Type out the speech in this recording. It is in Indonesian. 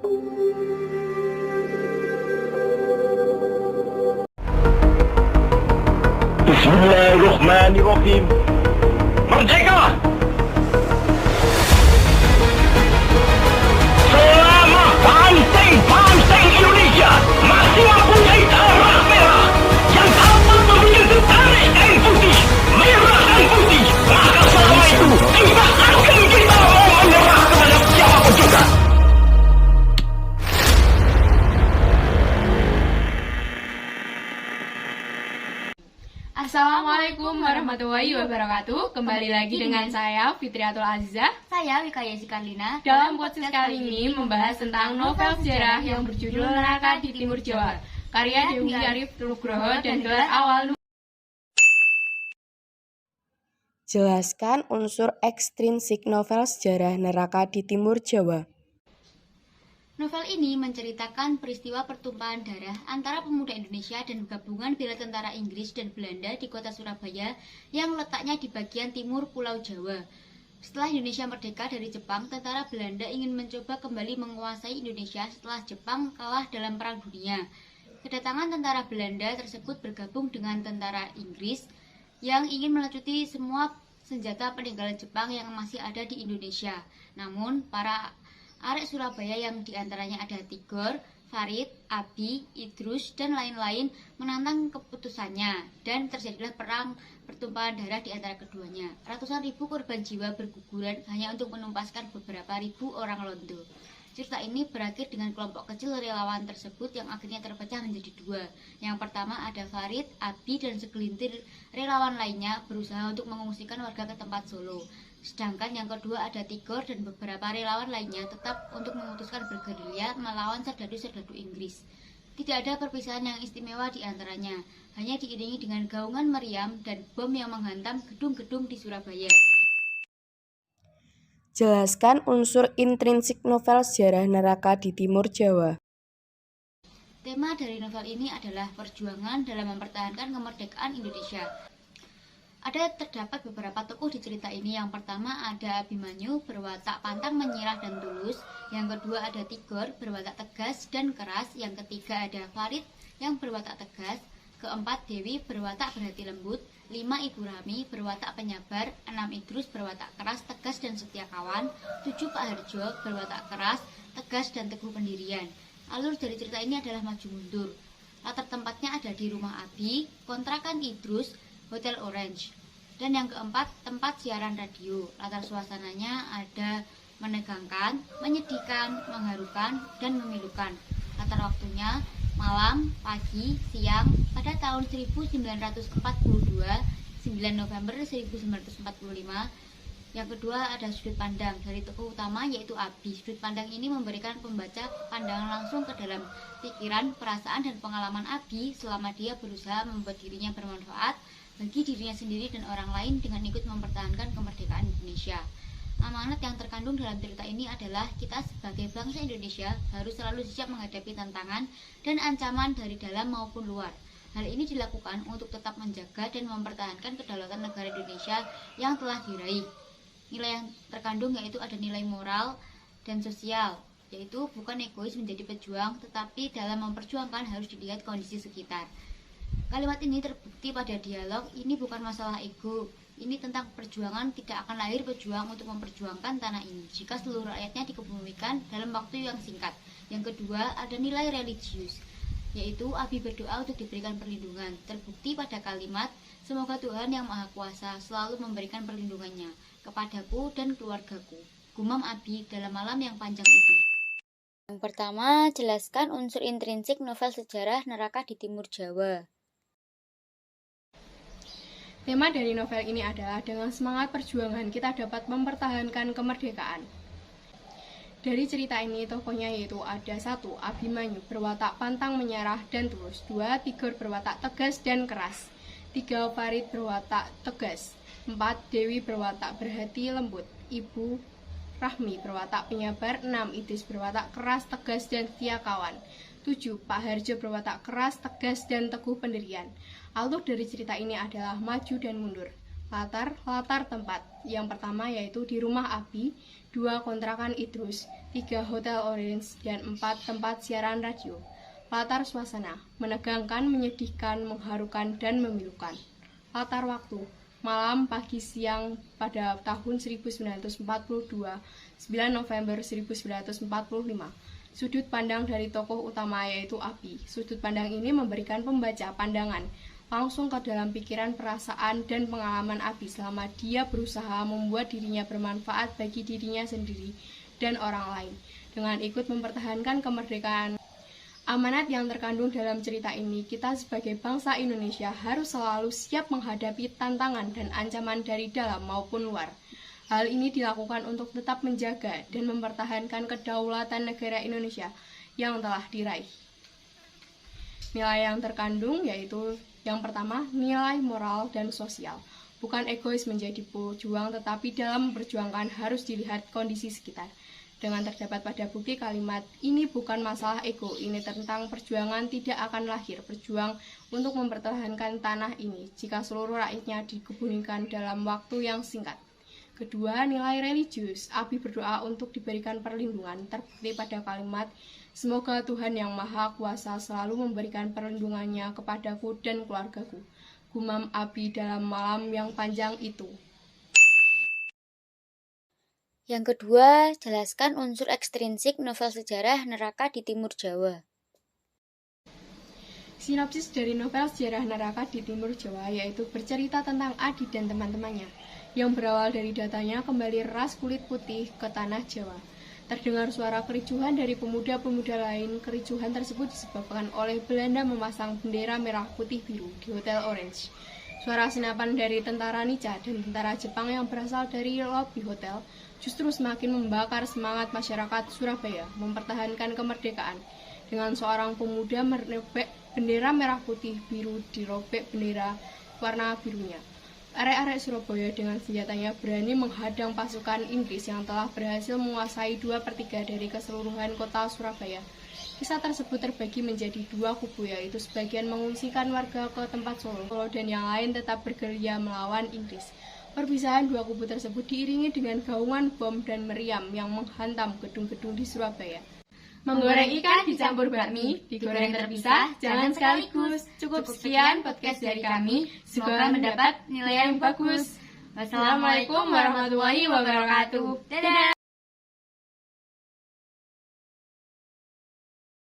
Bismillahirrahmanirrahim. Merdeka! Selama banteng Indonesia masih mempunyai darah merah yang dapat menyentuh tarik kain putih, merah dan putih, maka selama itu tidak akan kita mau menyerah kepada siapapun juga. Assalamualaikum warahmatullahi wabarakatuh. Kembali lagi dengan saya Fitriatul Azizah. Saya Wika Yesi Karlina. Dalam podcast kali ini membahas tentang novel sejarah yang berjudul Neraka di Timur Jawa, karya Dewi Arif Nugroho dan gelar awal. Jelaskan unsur ekstrinsik novel sejarah Neraka di Timur Jawa. Novel ini menceritakan peristiwa pertumpahan darah antara pemuda Indonesia dan gabungan bela tentara Inggris dan Belanda di kota Surabaya yang letaknya di bagian timur Pulau Jawa. Setelah Indonesia merdeka dari Jepang, tentara Belanda ingin mencoba kembali menguasai Indonesia setelah Jepang kalah dalam Perang Dunia. Kedatangan tentara Belanda tersebut bergabung dengan tentara Inggris yang ingin melecuti semua senjata peninggalan Jepang yang masih ada di Indonesia. Namun, para arek Surabaya yang diantaranya ada Tigor, Farid, Abi, Idrus, dan lain-lain menantang keputusannya dan terjadilah perang pertumpahan darah di antara keduanya. Ratusan ribu korban jiwa berguguran hanya untuk menumpaskan beberapa ribu orang Londo. Cerita ini berakhir dengan kelompok kecil relawan tersebut yang akhirnya terpecah menjadi dua. Yang pertama ada Farid, Abi, dan segelintir relawan lainnya berusaha untuk mengungsikan warga ke tempat Solo. Sedangkan yang kedua ada Tigor dan beberapa relawan lainnya tetap untuk memutuskan bergerilya melawan serdadu-serdadu Inggris. Tidak ada perpisahan yang istimewa di antaranya, hanya diiringi dengan gaungan meriam dan bom yang menghantam gedung-gedung di Surabaya. Jelaskan unsur intrinsik novel sejarah Neraka di Timur Jawa. Tema dari novel ini adalah perjuangan dalam mempertahankan kemerdekaan Indonesia. Terdapat beberapa tokoh di cerita ini. Yang pertama ada Abimanyu berwatak pantang menyerah dan tulus. Yang kedua ada Tigor berwatak tegas dan keras. Yang ketiga ada Farid yang berwatak tegas. Keempat Dewi berwatak berhati lembut. 5 Ibu Rami berwatak penyabar. 6 Idrus berwatak keras, tegas dan setia kawan. 7 Pak Harjo berwatak keras, tegas dan teguh pendirian. Alur dari cerita ini adalah maju mundur. Latar tempatnya ada di rumah Abi, kontrakan Idrus, Hotel Orange. Dan yang keempat, tempat siaran radio. Latar suasananya ada menegangkan, menyedihkan, mengharukan, dan memilukan. Latar waktunya malam, pagi, siang pada tahun 1942, 9 November 1945. Yang kedua ada sudut pandang dari tokoh utama yaitu Abi. Sudut pandang ini memberikan pembaca pandangan langsung ke dalam pikiran, perasaan, dan pengalaman Abi selama dia berusaha membuat dirinya bermanfaat bagi dirinya sendiri dan orang lain dengan ikut mempertahankan kemerdekaan Indonesia. Amanat yang terkandung dalam cerita ini adalah kita sebagai bangsa Indonesia harus selalu siap menghadapi tantangan dan ancaman dari dalam maupun luar. Hal ini dilakukan untuk tetap menjaga dan mempertahankan kedaulatan negara Indonesia yang telah diraih. Nilai yang terkandung yaitu ada nilai moral dan sosial, yaitu bukan egois menjadi pejuang, tetapi dalam memperjuangkan harus dilihat kondisi sekitar. Kalimat ini terbukti pada dialog, ini bukan masalah ego, ini tentang perjuangan, tidak akan lahir pejuang untuk memperjuangkan tanah ini jika seluruh rakyatnya dikebumikan dalam waktu yang singkat. Yang kedua, ada nilai religius, yaitu Abi berdoa untuk diberikan perlindungan. Terbukti pada kalimat, semoga Tuhan yang Maha Kuasa selalu memberikan perlindungannya kepadaku dan keluargaku, gumam Abi dalam malam yang panjang itu. Yang pertama, jelaskan unsur intrinsik novel sejarah Neraka di Timur Jawa. Tema dari novel ini adalah dengan semangat perjuangan kita dapat mempertahankan kemerdekaan. Dari cerita ini tokohnya yaitu ada 1. Abimanyu berwatak pantang menyerah dan tulus. 2. Tigor berwatak tegas dan keras. 3. Farid berwatak tegas. 4. Dewi berwatak berhati lembut. Ibu Rahmi berwatak penyabar. 6. Idris berwatak keras, tegas, dan setia kawan. 7. Pak Harjo berwatak keras, tegas, dan teguh pendirian. Alur dari cerita ini adalah maju dan mundur. Latar tempat. Yang pertama yaitu di rumah Abi, 2 kontrakan Idrus, 3 Hotel Orange, dan 4 tempat siaran radio. Latar suasana, menegangkan, menyedihkan, mengharukan, dan memilukan. Latar waktu, malam, pagi, siang pada tahun 1942, 9 November 1945. Sudut pandang dari tokoh utama yaitu Abi. Sudut pandang ini memberikan pembaca pandangan langsung ke dalam pikiran, perasaan, dan pengalaman Abi selama dia berusaha membuat dirinya bermanfaat bagi dirinya sendiri dan orang lain dengan ikut mempertahankan kemerdekaan. Amanat yang terkandung dalam cerita ini, kita sebagai bangsa Indonesia harus selalu siap menghadapi tantangan dan ancaman dari dalam maupun luar. Hal ini dilakukan untuk tetap menjaga dan mempertahankan kedaulatan negara Indonesia yang telah diraih. Nilai yang terkandung yaitu yang pertama, nilai moral dan sosial. Bukan egois menjadi pejuang, tetapi dalam memperjuangkan harus dilihat kondisi sekitar. Dengan terdapat pada bukti kalimat, ini bukan masalah ego, ini tentang perjuangan tidak akan lahir, berjuang untuk mempertahankan tanah ini, jika seluruh rakyatnya dikebunikan dalam waktu yang singkat. Kedua, nilai religius. Abi berdoa untuk diberikan perlindungan, terbukti pada kalimat, semoga Tuhan yang Maha Kuasa selalu memberikan perlindungannya kepadaku dan keluargaku. Gumam Abi dalam malam yang panjang itu. Yang kedua, jelaskan unsur ekstrinsik novel sejarah Neraka di Timur Jawa. Sinopsis dari novel Sejarah Neraka di Timur Jawa yaitu bercerita tentang Adi dan teman-temannya yang berawal dari datanya kembali ras kulit putih ke tanah Jawa. Terdengar suara kericuhan dari pemuda-pemuda lain. Kericuhan tersebut disebabkan oleh Belanda memasang bendera merah putih biru di Hotel Orange. Suara senapan dari tentara Nica dan tentara Jepang yang berasal dari lobi hotel justru semakin membakar semangat masyarakat Surabaya mempertahankan kemerdekaan. Dengan seorang pemuda merobek bendera merah putih biru dirobek bendera warna birunya. Arek-arek Surabaya dengan senjatanya berani menghadang pasukan Inggris yang telah berhasil menguasai 2/3 dari keseluruhan kota Surabaya. Kisah tersebut terbagi menjadi 2 kubu, yaitu sebagian mengungsikan warga ke tempat Solo dan yang lain tetap bergerilya melawan Inggris. Perpisahan 2 kubu tersebut diiringi dengan gaungan bom dan meriam yang menghantam gedung-gedung di Surabaya. Menggoreng ikan dicampur bakmi, digoreng terpisah, jangan sekaligus. Cukup sekian podcast dari kami, semoga mendapat nilai yang bagus. Wassalamualaikum warahmatullahi wabarakatuh. Dadah!